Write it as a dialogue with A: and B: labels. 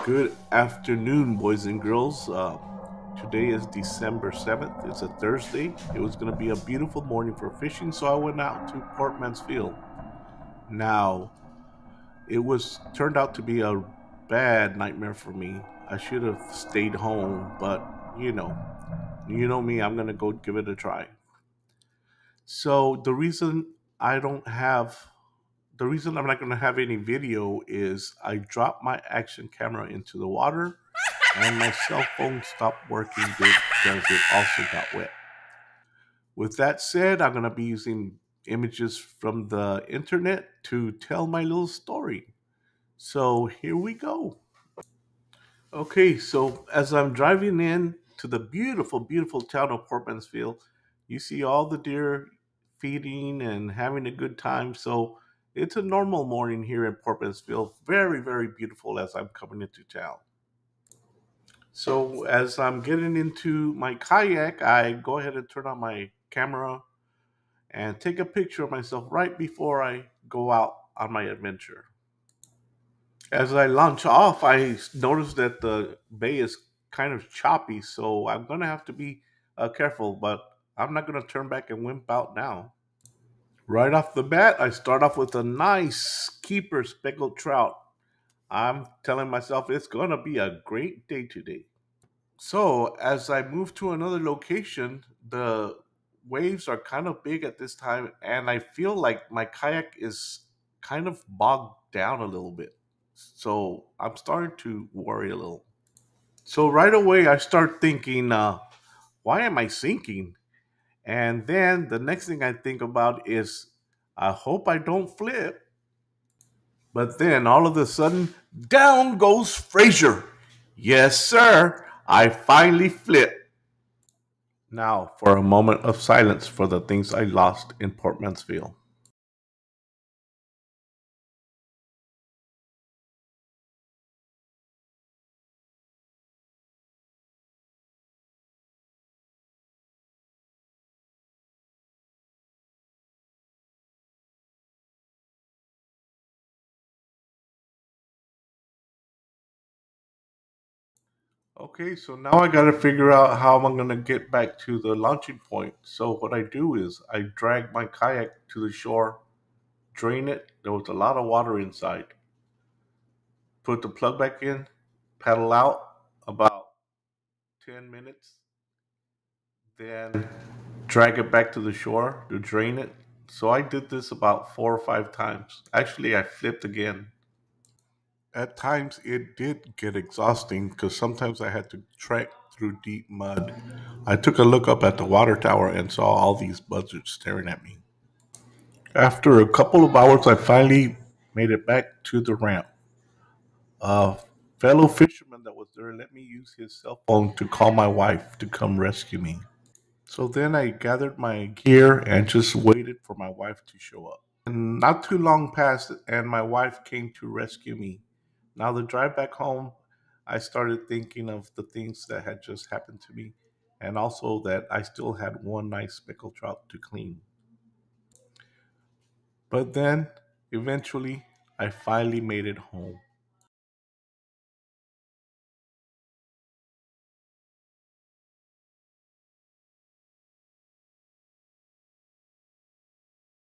A: Good afternoon, boys and girls. Today is December 7th. It's a Thursday. It was going to be a beautiful morning for fishing, so I went out to Port Mansfield. Now, it was turned out to be a bad nightmare for me. I should have stayed home, but you know me, I'm going to go give it a try. So, I don't have the reason I'm not going to have any video is I dropped my action camera into the water and my cell phone stopped working because it also got wet. With that said, I'm going to be using images from the internet to tell my little story. So here we go. Okay, so as I'm driving in to the beautiful, beautiful town of Port Mansfield, you see all the deer feeding and having a good time. So it's a normal morning here in Port Mansfield. Very, very beautiful as I'm coming into town. So as I'm getting into my kayak, I go ahead and turn on my camera and take a picture of myself right before I go out on my adventure. As I launch off, I notice that the bay is kind of choppy, so I'm going to have to be careful, but I'm not going to turn back and wimp out now. Right off the bat, I start off with a nice keeper speckled trout. I'm telling myself it's going to be a great day today. So as I move to another location, the waves are kind of big at this time, and I feel like my kayak is kind of bogged down a little bit. So I'm starting to worry a little. So right away, I start thinking, why am I sinking? And then the next thing I think about is, I hope I don't flip. But then all of a sudden, down goes Frazier. Yes, sir. I finally flipped. Now, for a moment of silence for the things I lost in Port Mansfield. Okay, so now I got to figure out how I'm going to get back to the launching point. So, what I do is I drag my kayak to the shore, drain it. There was a lot of water inside. Put the plug back in, paddle out about 10 minutes, then drag it back to the shore to drain it. So, I did this about 4 or 5 times. Actually, I flipped again. At times, it did get exhausting because sometimes I had to trek through deep mud. I took a look up at the water tower and saw all these buzzards staring at me. After a couple of hours, I finally made it back to the ramp. A fellow fisherman that was there let me use his cell phone to call my wife to come rescue me. So then I gathered my gear and just waited for my wife to show up. And not too long passed, and my wife came to rescue me. Now, the drive back home, I started thinking of the things that had just happened to me, and also that I still had one nice speckled trout to clean. But then, eventually, I finally made it home.